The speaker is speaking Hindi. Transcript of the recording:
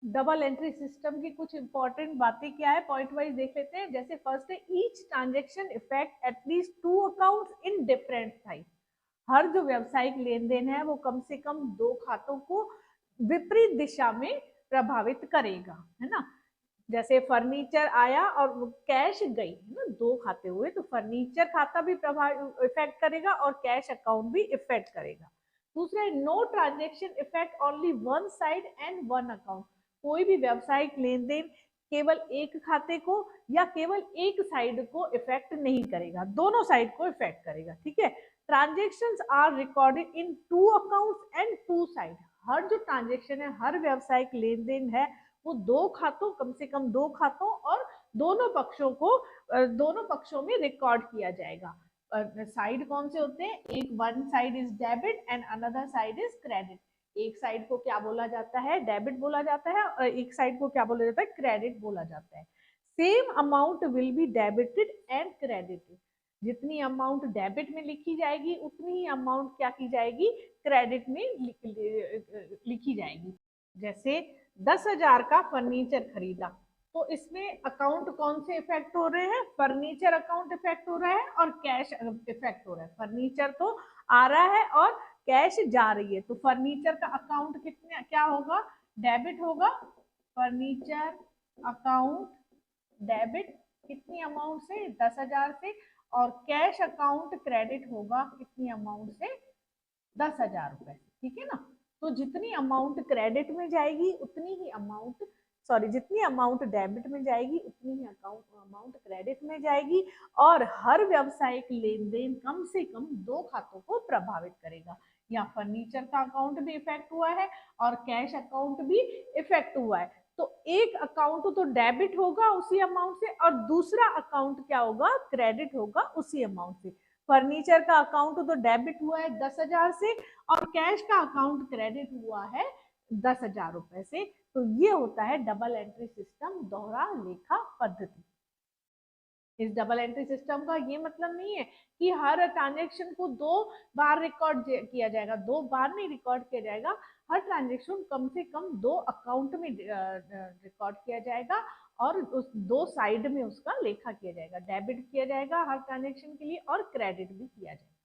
डबल एंट्री सिस्टम की कुछ इंपॉर्टेंट बातें क्या है, पॉइंट वाइज देख लेते हैं। जैसे फर्स्ट है, each transaction effect at least 2 accounts in different side. हर जो व्यावसायिक लेन देन है वो कम से कम 2 खातों को विपरीत दिशा में प्रभावित करेगा, है ना। जैसे फर्नीचर आया और कैश गई, है ना, 2 खाते हुए, तो फर्नीचर खाता भी प्रभाव इफेक्ट करेगा और कैश अकाउंट भी इफेक्ट करेगा। दूसरा है, no transaction effect only one side and one account. कोई भी व्यावसायिक लेन देन केवल एक खाते को या केवल एक साइड को इफेक्ट नहीं करेगा, दोनों साइड को इफेक्ट करेगा, ठीक है। Transactions are recorded in 2 accounts and 2 side. हर जो ट्रांजेक्शन है, हर व्यावसायिक लेन देन है, वो 2 खातों, कम से कम 2 खातों और दोनों पक्षों को दोनों पक्षों में रिकॉर्ड किया जाएगा। साइड कौन से होते हैं? एक one side is debit and another side is credit. एक साइड को क्या बोला जाता है? डेबिट बोला जाता है, और एक साइड को क्या बोला जाता है? क्रेडिट बोला जाता है। Same amount will be debited and credited. जितनी अमाउंट डेबिट में लिखी जाएगी उतनी ही अमाउंट क्या की जाएगी? क्रेडिट में लिखी जाएगी। जैसे 10,000 का फर्नीचर खरीदा, तो इसमें अकाउंट कौन से इफेक्ट हो रहे हैं? फर्नीचर अकाउंट इफेक्ट हो रहा है और कैश इफेक्ट हो रहा है। फर्नीचर तो आ रहा है और कैश जा रही है, तो फर्नीचर का अकाउंट कितने क्या होगा? डेबिट होगा। फर्नीचर अकाउंट डेबिट कितनी अमाउंट से? 10,000 से। और कैश अकाउंट क्रेडिट होगा कितनी अमाउंट से? 10,000 रुपए, ठीक है ना। तो जितनी अमाउंट क्रेडिट में जाएगी उतनी ही अमाउंट, सॉरी, जितनी अमाउंट डेबिट में जाएगी उतनी ही अमाउंट क्रेडिट में जाएगी। और हर व्यावसायिक लेन देन कम से कम 2 खातों को प्रभावित करेगा। यहाँ फर्नीचर का अकाउंट भी इफेक्ट हुआ है और कैश अकाउंट भी इफेक्ट हुआ है। तो एक अकाउंट तो डेबिट होगा उसी अमाउंट से और दूसरा अकाउंट क्या होगा? क्रेडिट होगा उसी अमाउंट से। फर्नीचर का अकाउंट तो डेबिट हुआ है 10,000 से और कैश का अकाउंट क्रेडिट हुआ है 10,000 रुपए से। तो ये होता है डबल एंट्री सिस्टम, दोहरा लेखा पद्धति। इस डबल एंट्री सिस्टम का ये मतलब नहीं है कि हर ट्रांजेक्शन को 2 बार रिकॉर्ड किया जाएगा, 2 बार नहीं रिकॉर्ड किया जाएगा। हर ट्रांजेक्शन कम से कम 2 अकाउंट में रिकॉर्ड किया जाएगा और उस 2 साइड में उसका लेखा किया जाएगा। डेबिट किया जाएगा हर ट्रांजेक्शन के लिए और क्रेडिट भी किया जाएगा।